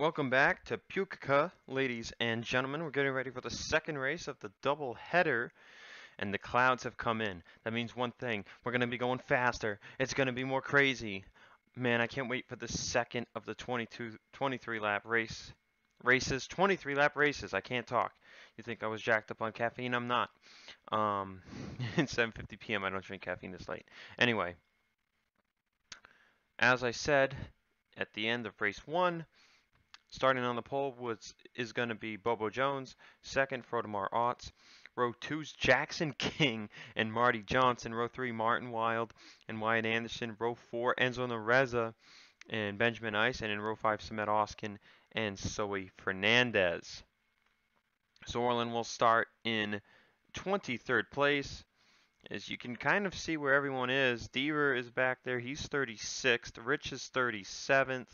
Welcome back to Pukekohe, ladies and gentlemen. We're getting ready for the second race of the double header, and the clouds have come in. That means one thing: we're going to be going faster. It's going to be more crazy. Man, I can't wait for the second of the 23 lap races. 23 lap races. I can't talk. You think I was jacked up on caffeine? I'm not. It's 7:50 p.m. I don't drink caffeine this late. Anyway, as I said at the end of race 1. Starting on the pole is going to be Bobo Jones. Second, Frodemar Otts. Row 2's Jackson King and Marty Johnson. Row 3, Martin Wild and Wyatt Anderson. Row 4, Enzo Nareza and Benjamin Ice. And in row 5, Samet Oskin and Zoe Fernandez. Zorlin will start in 23rd place. As you can kind of see where everyone is. Deaver is back there. He's 36th. Rich is 37th.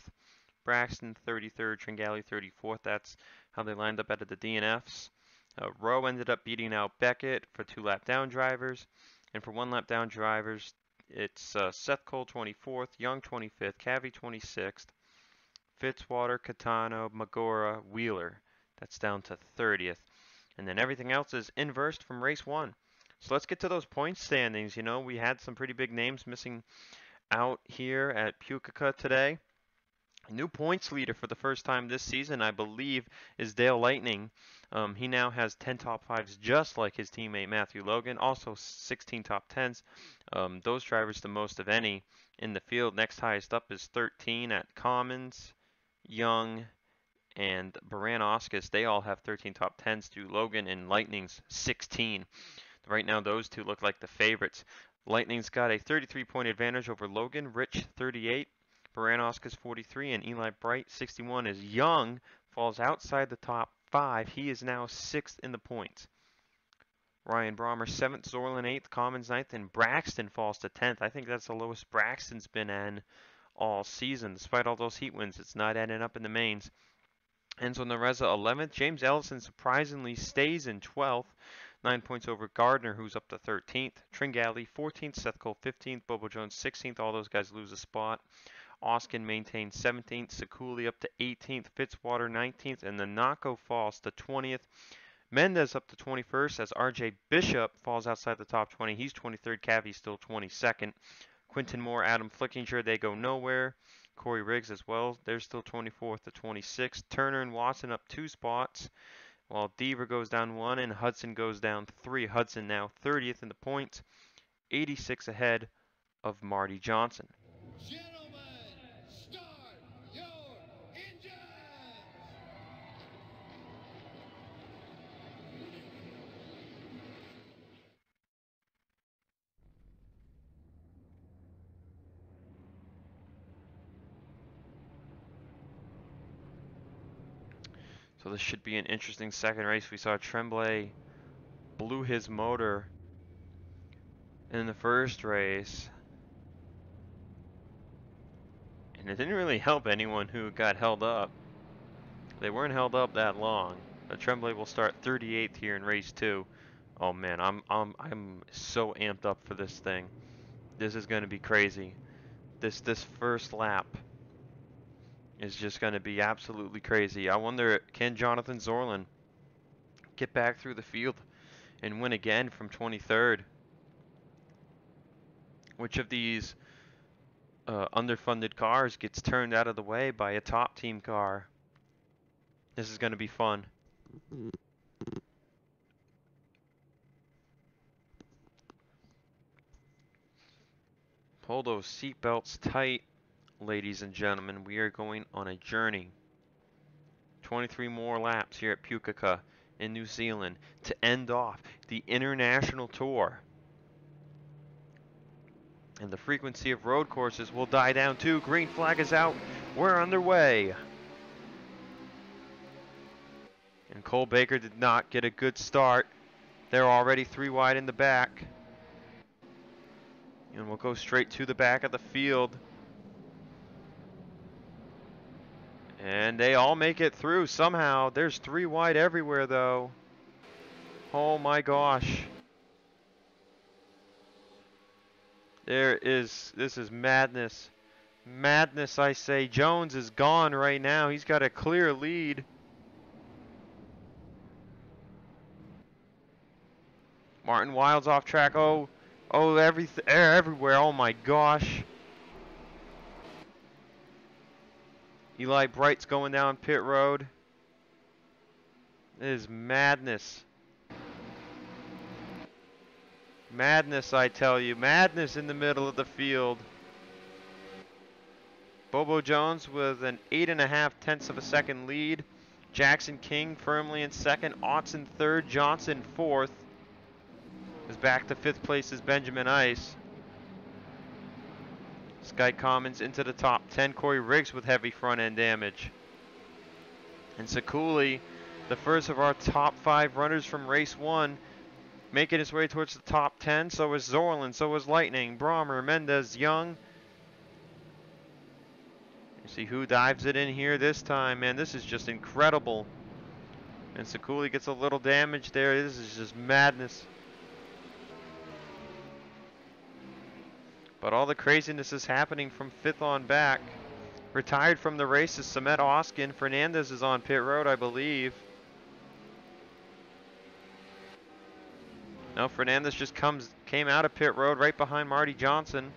Braxton 33rd, Tringali 34th. That's how they lined up out of the DNFs. Rowe ended up beating out Beckett for 2 lap down drivers. And for 1 lap down drivers, it's Seth Cole 24th, Young 25th, Cavi 26th, Fitzwater, Catano, Magora, Wheeler. That's down to 30th. And then everything else is inversed from race 1. So let's get to those point standings. You know, we had some pretty big names missing out here at Pukekohe today. New points leader for the first time this season, I believe, is Dale Lightning. He now has 10 top 5s just like his teammate Matthew Logan. Also 16 top 10s. Those drivers the most of any in the field. Next highest up is 13 at Commons, Young, and Baran-Oscus. They all have 13 top 10s to Logan and Lightning's 16. Right now those two look like the favorites. Lightning's got a 33-point advantage over Logan, Rich 38. Baran-Oscus 43 and Eli Bright 61 as Young falls outside the top 5. He is now 6th in the points. Ryan Brommer 7th, Zorlin 8th, Commons 9th, and Braxton falls to 10th. I think that's the lowest Braxton's been in all season. Despite all those heat wins, it's not ending up in the mains. Enzo Nareza 11th. James Ellison surprisingly stays in 12th. 9 points over Gardner, who's up to 13th. Tringali 14th, Seth Cole 15th, Bobo Jones 16th. All those guys lose a spot. Oskin maintains 17th, Sekuli up to 18th, Fitzwater 19th, and the Nako falls to 20th. Mendez up to 21st as RJ Bishop falls outside the top 20. He's 23rd, Cavi still 22nd. Quinton Moore, Adam Flickinger, they go nowhere. Corey Riggs as well, they're still 24th to 26th. Turner and Watson up 2 spots, while Deaver goes down 1 and Hudson goes down 3. Hudson now 30th in the points, 86 ahead of Marty Johnson. So this should be an interesting second race. We saw Tremblay blew his motor in the first race, and it didn't really help anyone who got held up. They weren't held up that long. Tremblay will start 38th here in race 2. Oh man, I'm so amped up for this thing. This is going to be crazy. This first lap is just going to be absolutely crazy. I wonder, can Jonathan Zorlin get back through the field and win again from 23rd? Which of these underfunded cars gets turned out of the way by a top team car? This is going to be fun. Pull those seatbelts tight, ladies and gentlemen. We are going on a journey. 23 more laps here at Pukekohe in New Zealand to end off the international tour. And the frequency of road courses will die down too. Green flag is out. We're underway. And Cole Baker did not get a good start. They're already 3 wide in the back. And we'll go straight to the back of the field. And they all make it through somehow. There's 3 wide everywhere though. Oh my gosh. This is madness. Madness, I say. Jones is gone right now. He's got a clear lead. Martin Wild's off track. Oh, everywhere. Oh my gosh. Eli Bright's going down pit road. It is madness. Madness, I tell you. Madness in the middle of the field. Bobo Jones with an 8.5 of a second lead. Jackson King firmly in second. Otts in third. Johnson fourth. Is back to fifth place is Benjamin Ice. Sky Commons into the top 10. Corey Riggs with heavy front end damage. And Sekuli, the first of our top 5 runners from race 1, making his way towards the top 10. So is Zorlin, so is Lightning, Brommer, Mendez, Young. You see who dives it in here this time. Man, this is just incredible. And Sekuli gets a little damage there. This is just madness. But all the craziness is happening from 5th on back. Retired from the race is Samet Oskin. Fernandez is on pit road, I believe. No, Fernandez just came out of pit road right behind Marty Johnson.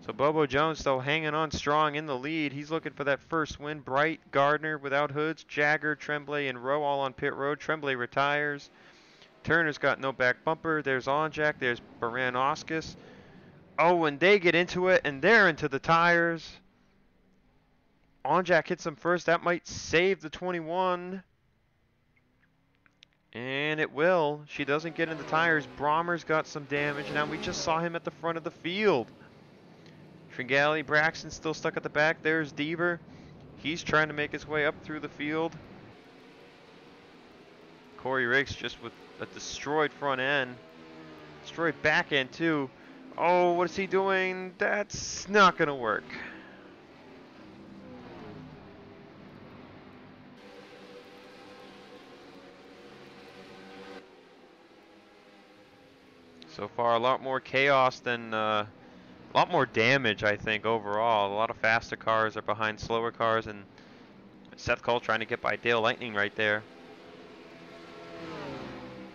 So Bobo Jones still hanging on strong in the lead. He's looking for that first win. Bright, Gardner without hoods, Jagger, Tremblay, and Rowe all on pit road. Tremblay retires. Turner's got no back bumper. There's Onjak. There's Baranoskis. Oh, and they get into it, and they're into the tires. Onjak hits them first. That might save the 21. And it will. She doesn't get in the tires. Brommer's got some damage. Now we just saw him at the front of the field. Tringali, Braxton still stuck at the back. There's Deaver. He's trying to make his way up through the field. Corey Riggs just with a destroyed front end. Destroyed back end too. Oh, what is he doing? That's not going to work. So far, a lot more chaos than, a lot more damage, I think, overall. A lot of faster cars are behind slower cars, and Seth Cole trying to get by Dale Lightning right there.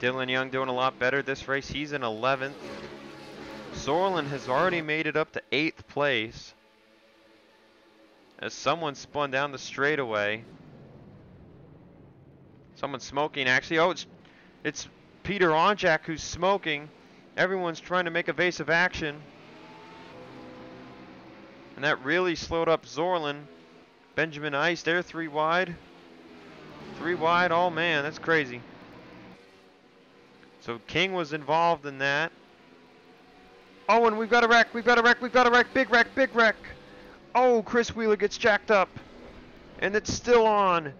Dylan Young doing a lot better this race. He's in 11th. Zorlin has already made it up to 8th place as someone spun down the straightaway. Someone's smoking, actually. Oh, it's Peter Onjak who's smoking. Everyone's trying to make evasive action. And that really slowed up Zorlin. Benjamin Ice, they're 3 wide. 3 wide, oh man, that's crazy. So King was involved in that. Oh, and we've got a wreck, we've got a wreck, we've got a wreck, big wreck, big wreck. Oh, Chris Wheeler gets jacked up. And it's still on.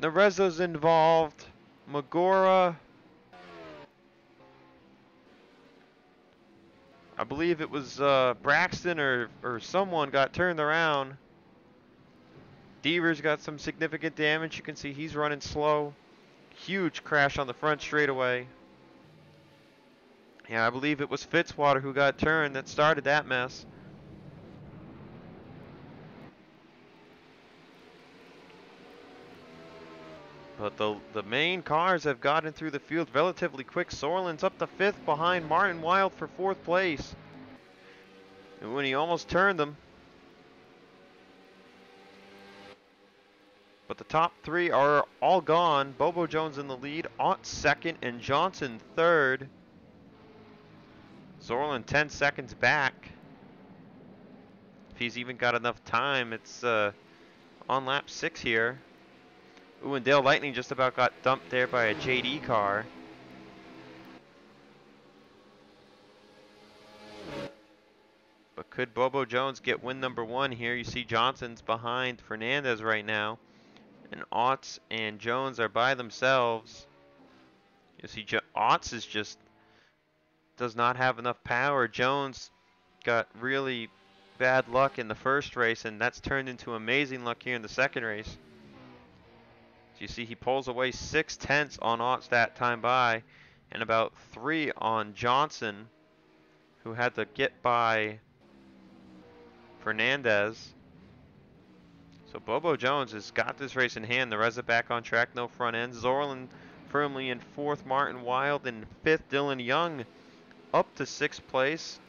Nereza's involved. Magora. I believe it was Braxton or someone got turned around. Deaver's got some significant damage. You can see he's running slow. Huge crash on the front straightaway. Yeah, I believe it was Fitzwater who got turned that started that mess. But the main cars have gotten through the field relatively quick. Sorlin's up to 5th behind Martin Wild for 4th place. And when he almost turned them. But the top 3 are all gone. Bobo Jones in the lead, Ott 2nd, and Johnson 3rd. Zorlin 10 seconds back. If he's even got enough time, it's on lap 6 here. Ooh, and Dale Lightning just about got dumped there by a JD car. But could Bobo Jones get win number 1 here? You see Johnson's behind Fernandez right now. And Otts and Jones are by themselves. You see Otts is just does not have enough power. Jones got really bad luck in the first race, and that's turned into amazing luck here in the second race. You see he pulls away 6/10 on Otts that time by, and about 3 on Johnson, who who had to get by Fernandez. So Bobo Jones has got this race in hand. The Reza back on track, no front end. Zorlin firmly in 4th, Martin Wild in 5th, Dylan Young up to 6th place.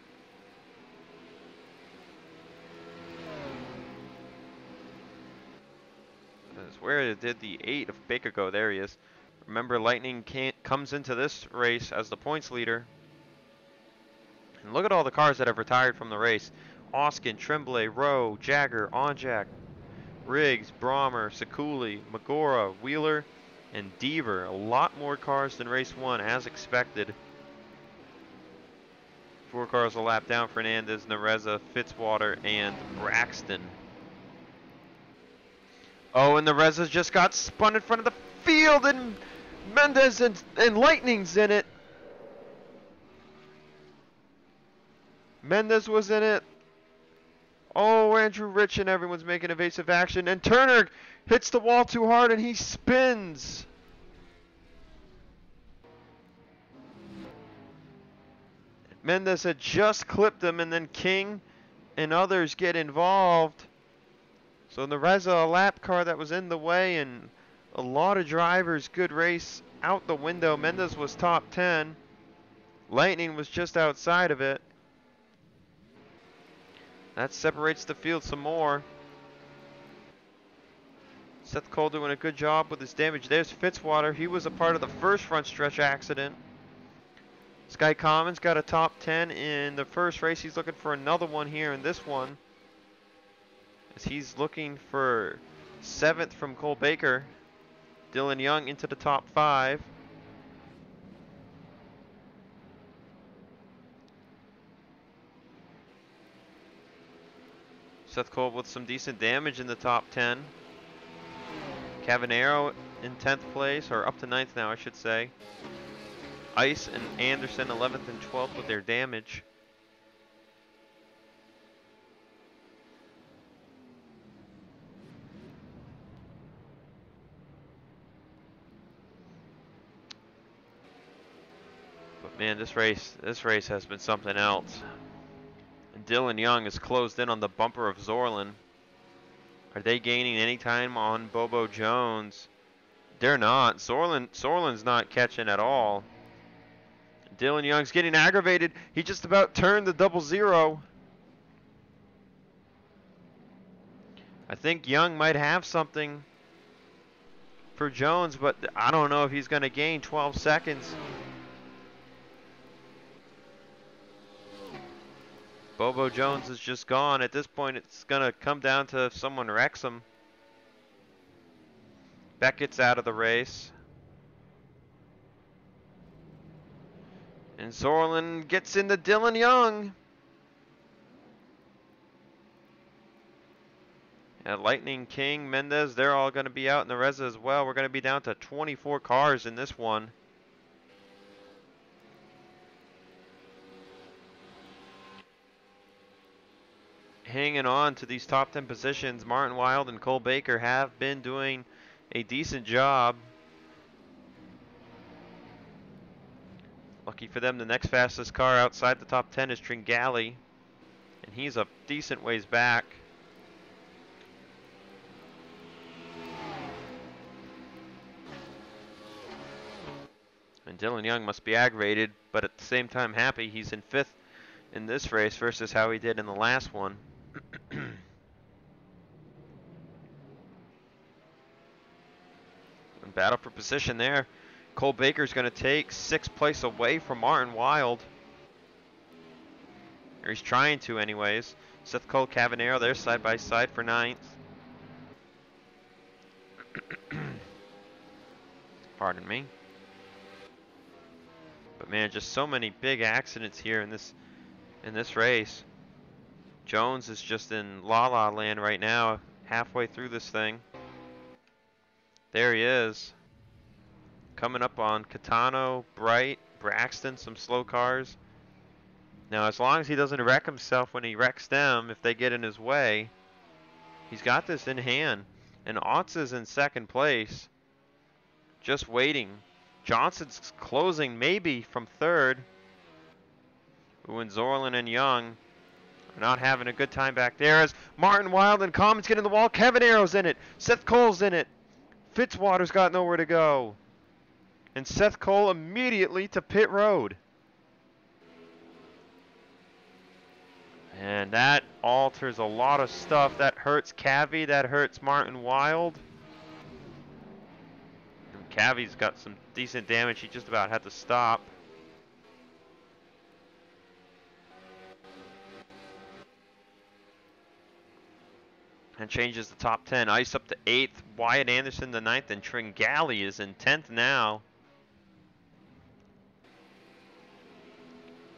That's where did the 8 of Baker go? There he is. Remember, Lightning comes into this race as the points leader. And look at all the cars that have retired from the race. Oskin, Tremblay, Rowe, Jagger, Onjak, Riggs, Brommer, Sekuli, Magora, Wheeler, and Deaver. A lot more cars than race 1 as expected. 4 cars a lap down: Fernandez, Nareza, Fitzwater, and Braxton. Oh, and Nareza just got spun in front of the field, and Mendez and Lightning's in it. Mendez was in it. Oh, Andrew Rich and everyone's making evasive action, and Turner hits the wall too hard and he spins. Mendez had just clipped him, and then King and others get involved. So the Reza, a lap car that was in the way, and a lot of drivers, good race out the window. Mendez was top 10. Lightning was just outside of it. That separates the field some more. Seth Cole doing a good job with his damage. There's Fitzwater. He was a part of the first front stretch accident. Sky Commons got a top 10 in the first race. He's looking for another one here in this one, as he's looking for 7th from Cole Baker. Dylan Young into the top 5. Seth Cole with some decent damage in the top 10. Cavanero in 10th place, or up to 9th now, I should say. Ice and Anderson 11th and 12th with their damage. But man, this race has been something else. And Dylan Young is closed in on the bumper of Zorlin. Are they gaining any time on Bobo Jones? They're not. Zorlin's not catching at all. Dylan Young's getting aggravated. He just about turned the 0-0. I think Young might have something for Jones, but I don't know if he's going to gain 12 seconds. Bobo Jones is just gone. At this point, it's going to come down to if someone wrecks him. Beckett's out of the race. And Zorlin gets into Dylan Young. And Lightning, King, Mendez, they're all going to be out in the Reza as well. We're going to be down to 24 cars in this one. Hanging on to these top 10 positions, Martin Wild and Cole Baker have been doing a decent job. Lucky for them, the next fastest car outside the top 10 is Tringali, and he's a decent ways back. And Dylan Young must be aggravated, but at the same time happy he's in 5th in this race versus how he did in the last one. And battle for position there. Cole Baker's going to take 6th place away from Martin Wild. Or he's trying to anyways. Seth Cole, Cavanero, they're side by side for 9th. Pardon me. But man, just so many big accidents here in this race. Jones is just in La La Land right now, halfway through this thing. There he is. Coming up on Catano, Bright, Braxton, some slow cars. Now, as long as he doesn't wreck himself when he wrecks them, if they get in his way, he's got this in hand. And Otz is in 2nd place, just waiting. Johnson's closing maybe from 3rd. Ooh, and Zorlin and Young are not having a good time back there as Martin Wild and Commons get in the wall. Kevin Arrow's in it. Seth Cole's in it. Fitzwater's got nowhere to go. And Seth Cole immediately to pit road. And that alters a lot of stuff. That hurts Cavi. That hurts Martin Wild. And Cavi's got some decent damage. He just about had to stop. And changes the top 10. Ice up to 8th. Wyatt Anderson to 9th. And Tringali is in 10th now.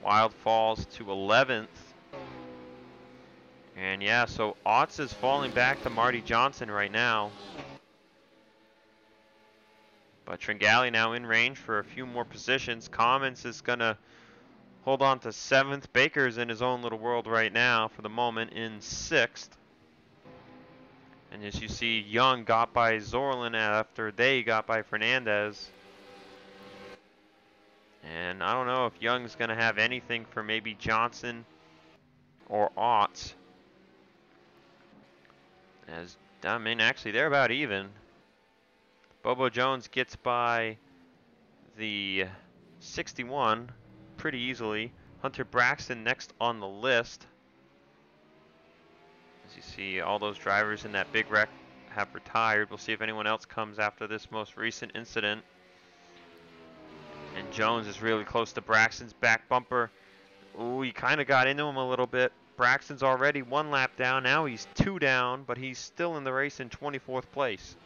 Wild falls to 11th. And yeah, so Otts is falling back to Marty Johnson right now. But Tringali now in range for a few more positions. Commons is going to hold on to 7th. Baker's in his own little world right now for the moment in 6th. And as you see, Young got by Zorlin after they got by Fernandez. And I don't know if Young's going to have anything for maybe Johnson or Otts. As, I mean, actually, they're about even. Bobo Jones gets by the 61 pretty easily. Hunter Braxton next on the list. As you see, all those drivers in that big wreck have retired. We'll see if anyone else comes after this most recent incident. And Jones is really close to Braxton's back bumper. Ooh, he kind of got into him a little bit. Braxton's already 1 lap down. Now he's 2 down, but he's still in the race in 24th place.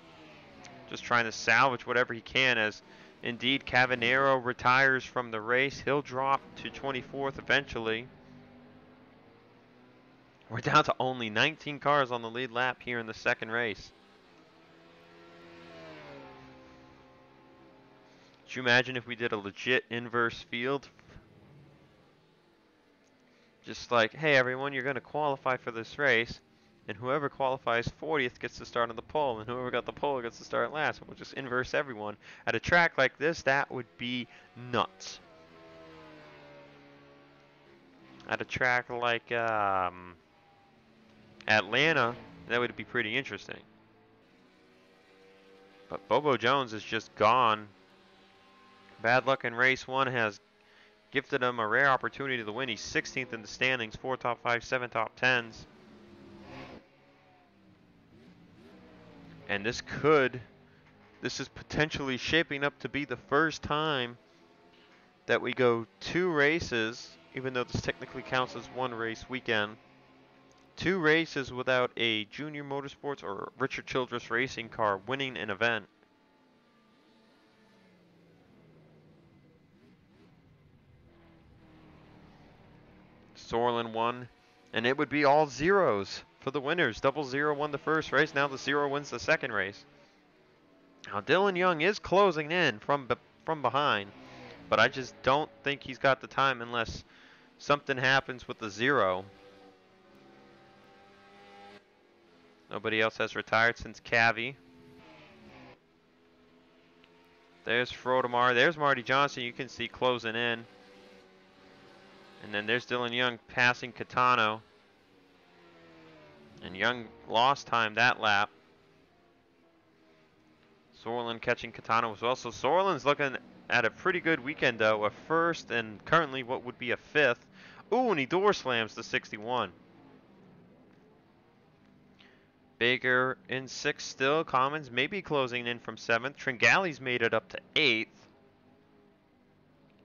Just trying to salvage whatever he can as indeed Cavanero retires from the race. He'll drop to 24th eventually. We're down to only 19 cars on the lead lap here in the second race. Could you imagine if we did a legit inverse field? Just like, hey everyone, you're going to qualify for this race, and whoever qualifies 40th gets to start on the pole, and whoever got the pole gets to start last. We'll just inverse everyone. At a track like this, that would be nuts. At a track like Atlanta, that would be pretty interesting. But Bobo Jones is just gone. Bad luck in race 1 has gifted him a rare opportunity to win. He's 16th in the standings, 4 top 5, 7 top 10s. And this is potentially shaping up to be the first time that we go 2 races, even though this technically counts as 1 race weekend. 2 races without a Junior Motorsports or Richard Childress racing car winning an event. Sorlin won, and it would be all zeros for the winners. 00 won the first race, now the 0 wins the second race. Now Dylan Young is closing in from behind, but I just don't think he's got the time unless something happens with the 0. Nobody else has retired since Cavi. There's Frodemar, there's Marty Johnson, you can see closing in. And then there's Dylan Young passing Catano. And Young lost time that lap. Sorlin catching Catano as well. So Sorlin's looking at a pretty good weekend though. A 1st and currently what would be a 5th. Ooh, and he door slams the 61. Baker in 6th still. Commons maybe closing in from 7th. Tringali's made it up to 8th.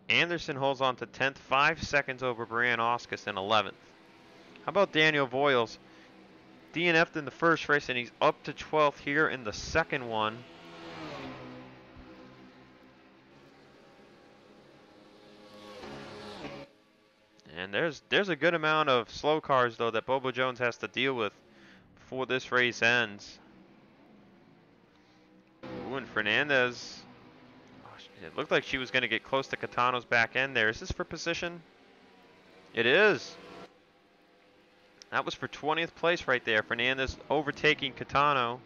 Anderson holds on to 10th, 5 seconds over Brian Oscus in 11th. How about Daniel Voiles? DNF'd in the first race and he's up to 12th here in the second one. And there's a good amount of slow cars though that Bobo Jones has to deal with before this race ends. Ooh, and Fernandez. It looked like she was going to get close to Catano's back end there. Is this for position? It is. That was for 20th place right there. Fernandez overtaking Catano.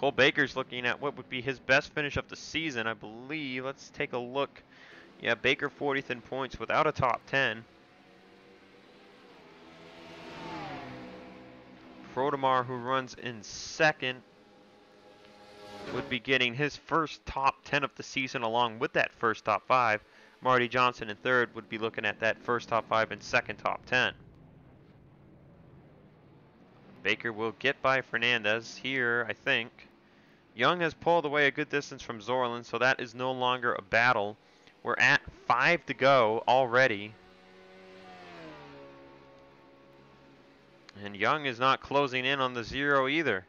Cole Baker's looking at what would be his best finish of the season, I believe. Let's take a look Yeah, Baker 40th in points without a top 10. Frodemar, who runs in second, would be getting his first top 10 of the season along with that first top 5. Marty Johnson in third would be looking at that first top 5 and second top 10. Baker will get by Fernandez here, I think. Young has pulled away a good distance from Zorlin, so that is no longer a battle. We're at 5 to go already. And Young is not closing in on the 0 either,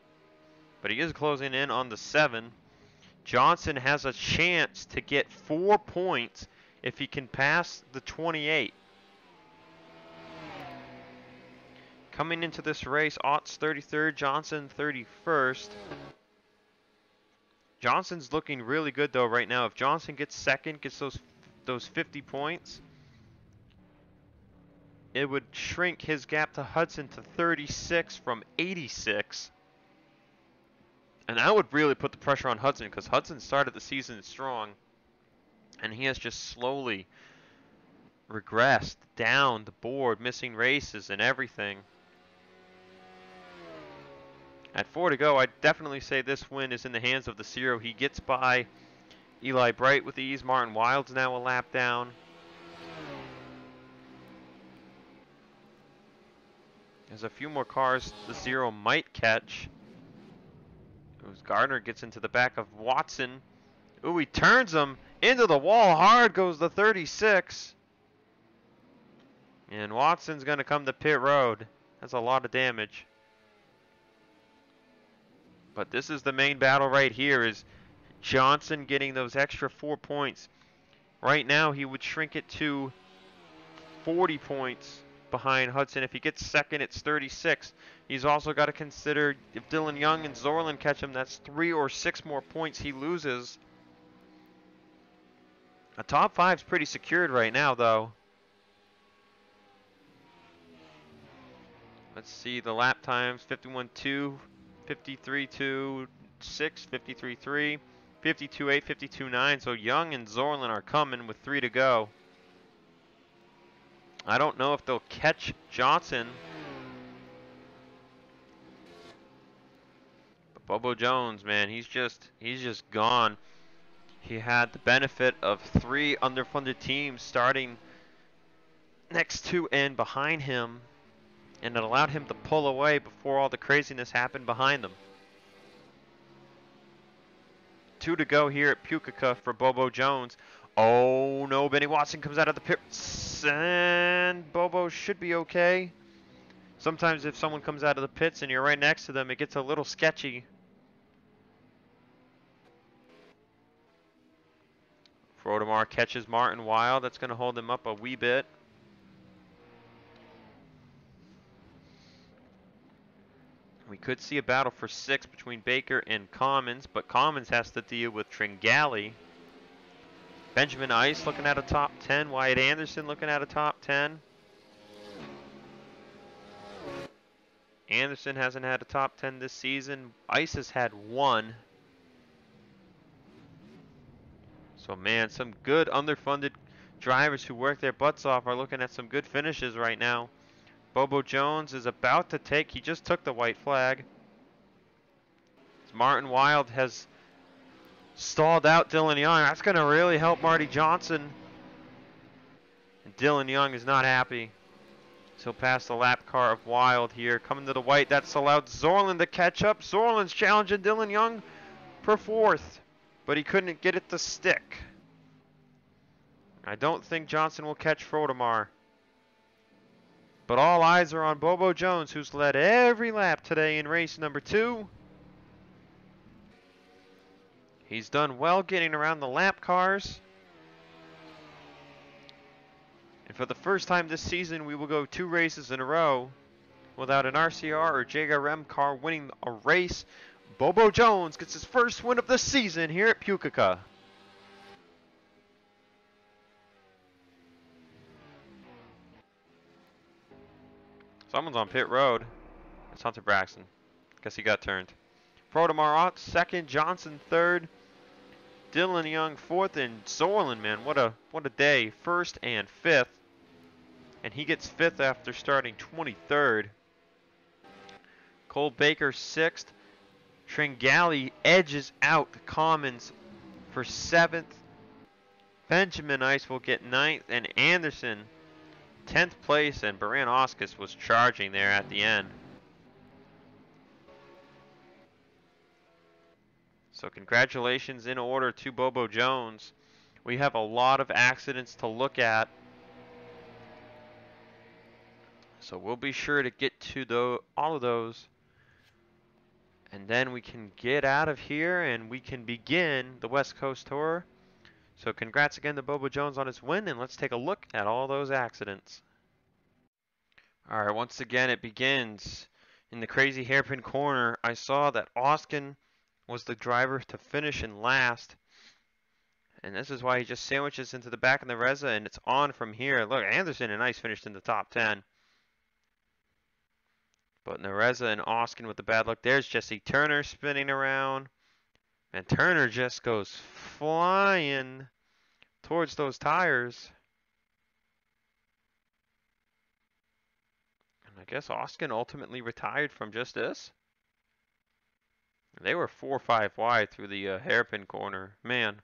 but he is closing in on the 7. Johnson has a chance to get 4 points if he can pass the 28. Coming into this race, Ott's 33rd, Johnson 31st. Johnson's looking really good though right now. If Johnson gets second, gets those 50 points, it would shrink his gap to Hudson to 36 from 86. And that would really put the pressure on Hudson, because Hudson started the season strong, and he has just slowly regressed down the board, missing races and everything. At 4 to go, I'd definitely say this win is in the hands of the Zero. He gets by Eli Bright with ease. Martin Wild's now a lap down. There's a few more cars the Zero might catch. As Gardner gets into the back of Watson. Ooh, he turns him into the wall hard, goes the 36. And Watson's going to come to pit road. That's a lot of damage. But this is the main battle right here, is Johnson getting those extra 4 points. Right now, he would shrink it to 40 points behind Hudson. If he gets second, it's 36. He's also got to consider if Dylan Young and Zorlin catch him, that's 3 or 6 more points he loses. A top 5's pretty secured right now, though. Let's see the lap times: 51.2, 53.2, 6, 53.3, 52.8, 52.9. So Young and Zorlin are coming with 3 to go. I don't know if they'll catch Johnson. But Bobo Jones, man, he's just gone. He had the benefit of 3 underfunded teams starting next to and behind him, and it allowed him to pull away before all the craziness happened behind them. 2 to go here at Pukekohe for Bobo Jones. Oh no, Benny Watson comes out of the pits, and Bobo should be okay. Sometimes if someone comes out of the pits and you're right next to them, it gets a little sketchy. Frodemar catches Martin Wild. That's going to hold him up a wee bit. We could see a battle for 6 between Baker and Commons, but Commons has to deal with Tringali. Benjamin Ice looking at a top 10. Wyatt Anderson looking at a top 10. Anderson hasn't had a top 10 this season. Ice has had 1. So man, some good underfunded drivers who work their butts off are looking at some good finishes right now. Bobo Jones is about to take, he just took the white flag. Martin Wild has stalled out Dylan Young. That's going to really help Marty Johnson. And Dylan Young is not happy. So he'll pass the lap car of Wild here. Coming to the white, that's allowed Zorlin to catch up. Zorlin's challenging Dylan Young for 4th, but he couldn't get it to stick. I don't think Johnson will catch Frodemar. But all eyes are on Bobo Jones, who's led every lap today in race number 2. He's done well getting around the lap cars. And for the first time this season, we will go 2 races in a row without an RCR or JRM car winning a race. Bobo Jones gets his first win of the season here at Pukekohe. Someone's on pit road. It's Hunter Braxton. Guess he got turned. Frodemar 2nd, Johnson 3rd. Dylan Young 4th, and Sorlin, man, what a day. 1st and 5th. And he gets 5th after starting 23rd. Cole Baker 6th. Tringali edges out the Commons for 7th. Benjamin Ice will get 9th, and Anderson 10th place, and Baran-Oscus was charging there at the end. So congratulations in order to Bobo Jones. We have a lot of accidents to look at. So we'll be sure to get to all of those. And then we can get out of here and we can begin the West Coast Tour. So congrats again to Bobo Jones on his win, and let's take a look at all those accidents. Alright, once again it begins in the crazy hairpin corner. I saw that Oskin was the driver to finish in last. And this is why he just sandwiches into the back of the Reza, and it's on from here. Look, Anderson and Ice finished in the top 10. But Nereza and Oskin with the bad luck. There's Jesse Turner spinning around. And Turner just goes flying towards those tires. And I guess Oskin ultimately retired from just this. They were 4 or 5 wide through the hairpin corner. Man.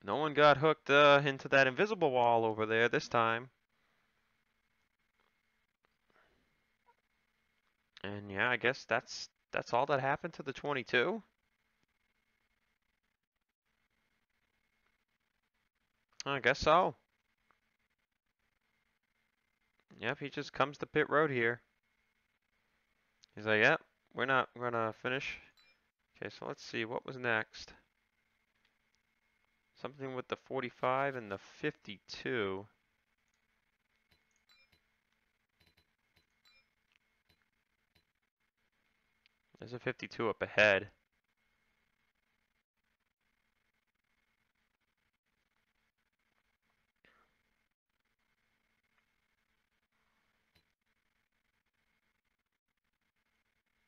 No one got hooked into that invisible wall over there this time. And yeah, I guess that's all that happened to the 22. I guess so. Yep, he just comes to pit road here. He's like, yep, we're not gonna finish. Okay, so let's see, what was next? Something with the 45 and the 52. There's a 52 up ahead.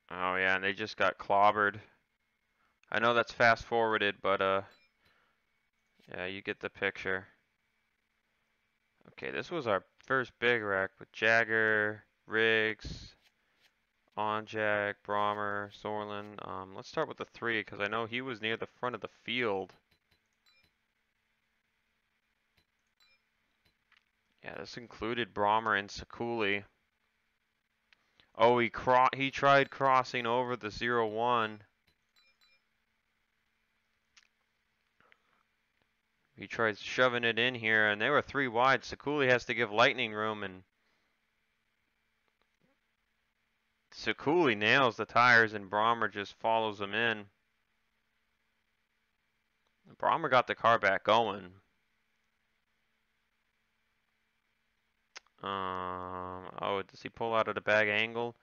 Oh yeah, and they just got clobbered. I know that's fast forwarded, but yeah, you get the picture. Okay, this was our first big wreck with Jagger, Riggs, Onjak, Brommer, Sorlin. Let's start with the 3 because I know he was near the front of the field. Yeah, this included Brommer and Sakuli. Oh, he tried crossing over the 0-1. He tried shoving it in here, and they were 3 wide. Sakuli has to give lightning room, and Sakuli nails the tires, and Brommer just follows him in. Brommer got the car back going. Oh, does he pull out of the bag angle?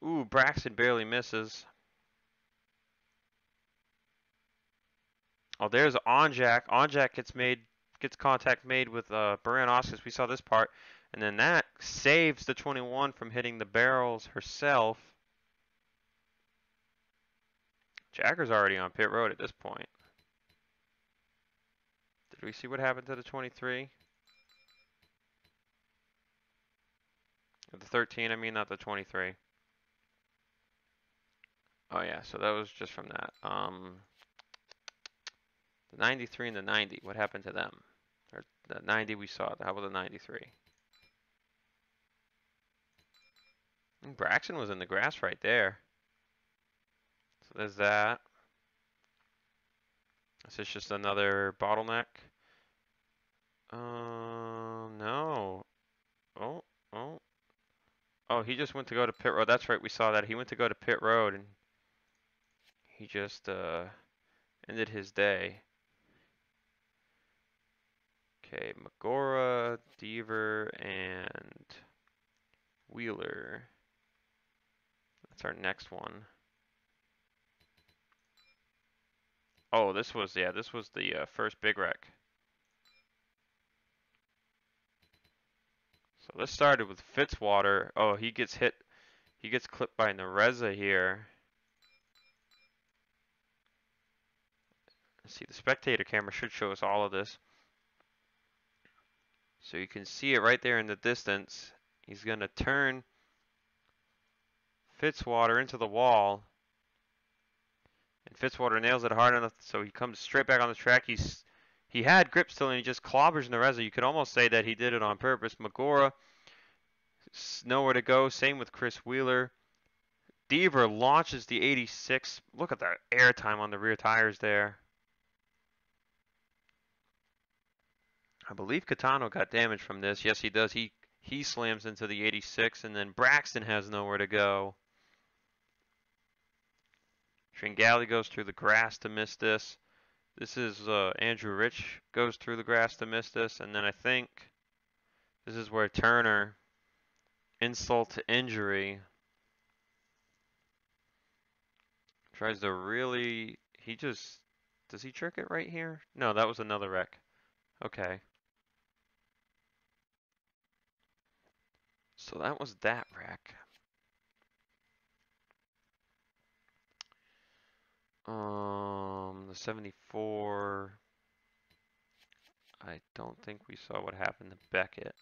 Ooh, Braxton barely misses. Oh, there's Onjak. Onjak gets contact made with Baran-Oscus. We saw this part. And then that saves the 21 from hitting the barrels herself. Jagger's already on pit road at this point. Did we see what happened to the 23? The 13, I mean, not the 23. Oh yeah, so that was just from that. The 93 and the 90, what happened to them? Or the 90 we saw, how about the 93? And Braxton was in the grass right there. So there's that. Is this just another bottleneck? No. Oh, he just went to go to pit road. That's right, we saw that. He went to go to pit road and he just ended his day. Okay, Magora, Deaver, and Wheeler. That's our next one. Oh, this was the first big wreck. So this started with Fitzwater. Oh, he gets hit. He gets clipped by Nereza here. Let's see, the spectator camera should show us all of this. So you can see it right there in the distance. He's going to turn Fitzwater into the wall. And Fitzwater nails it hard enough so he comes straight back on the track. He had grip still and he just clobbers Nereza. You could almost say that he did it on purpose. Magora, nowhere to go. Same with Chris Wheeler. Deaver launches the 86. Look at the air time on the rear tires there. I believe Catano got damage from this. Yes, he does. He slams into the 86, and then Braxton has nowhere to go. Tringali goes through the grass to miss this. This is Andrew Rich goes through the grass to miss this, and then I think this is where Turner, insult to injury, tries to really, does he trick it right here? No, that was another wreck. Okay. So that was that wreck. The 74, I don't think we saw what happened to Beckett.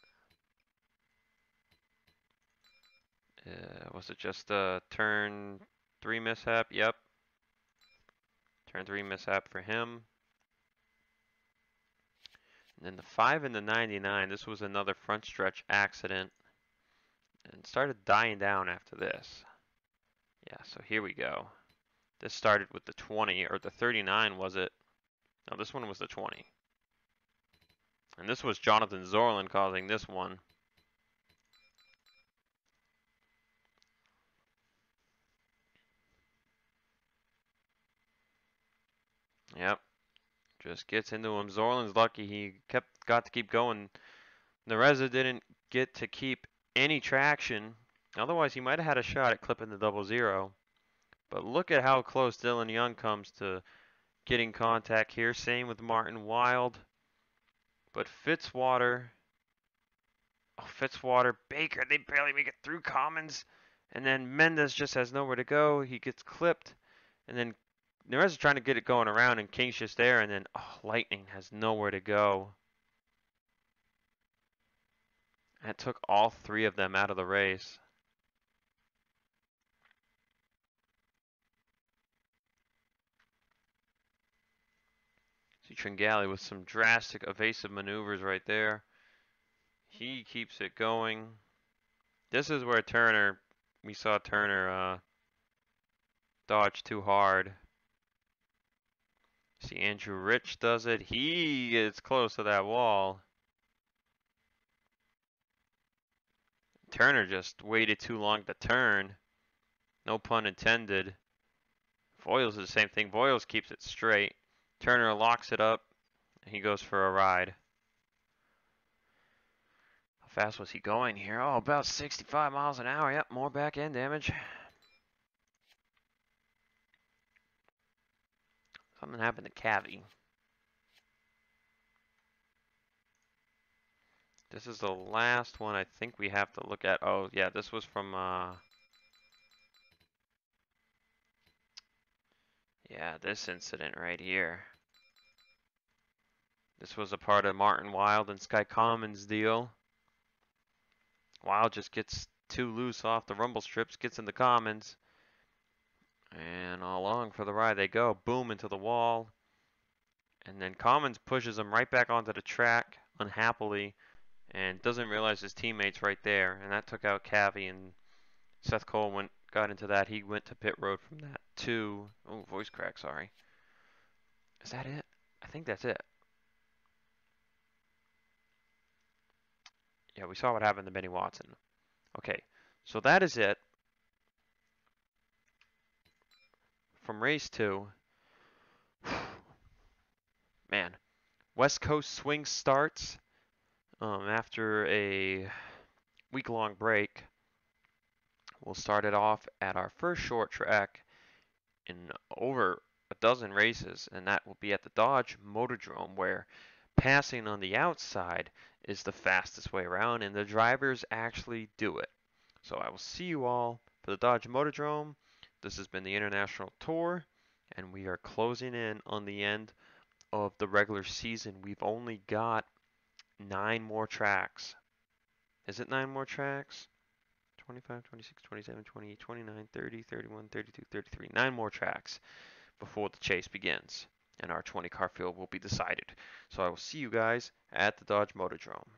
Was it just a turn 3 mishap? Yep. Turn 3 mishap for him. And then the 5 and the 99, this was another front stretch accident. And started dying down after this. Yeah, so here we go. This started with the 20, or the 39 was it? No, this one was the 20. And this was Jonathan Zorlin causing this one. Yep. Just gets into him. Zorlin's lucky he got to keep going. Nereza didn't get to keep any traction. Otherwise, he might have had a shot at clipping the 00. But look at how close Dylan Young comes to getting contact here. Same with Martin Wild. But Fitzwater, Baker, they barely make it through Commons. And then Mendes just has nowhere to go. He gets clipped. And then Nereza trying to get it going around, and King's just there. And then Lightning has nowhere to go. That took all 3 of them out of the race. See Tringali with some drastic evasive maneuvers right there. He keeps it going. This is where we saw Turner dodge too hard. See Andrew Rich does it. He gets close to that wall. Turner just waited too long to turn. No pun intended. Voiles is the same thing. Voiles keeps it straight. Turner locks it up. He goes for a ride. How fast was he going here? Oh, about 65 miles an hour. Yep, more back end damage. Something happened to Cavi. This is the last one I think we have to look at. Oh, yeah, this was from, yeah, this incident right here. This was a part of Martin Wild and Sky Commons deal. Wild just gets too loose off the rumble strips, gets in the Commons. And along for the ride they go. Boom into the wall. And then Commons pushes him right back onto the track unhappily and doesn't realize his teammate's right there. And that took out Cavi, and Seth Cole got into that. He went to pit road from that too. Oh, voice crack, sorry. Is that it? I think that's it. Yeah, we saw what happened to Benny Watson. Okay, so that is it from race 2. Man, West Coast swing starts after a week-long break. We'll start it off at our first short track in over a dozen races, and that will be at the Dodge Motordrome, where passing on the outside is the fastest way around, and the drivers actually do it. So I will see you all for the Dodge Motordrome. This has been the International Tour, and we are closing in on the end of the regular season, we've only got 9 more tracks. Is it 9 more tracks? 25, 26, 27, 28, 29, 30, 31, 32, 33. 9 more tracks before the chase begins, and our 20 car field will be decided. So I will see you guys at the Dodge Motordrome.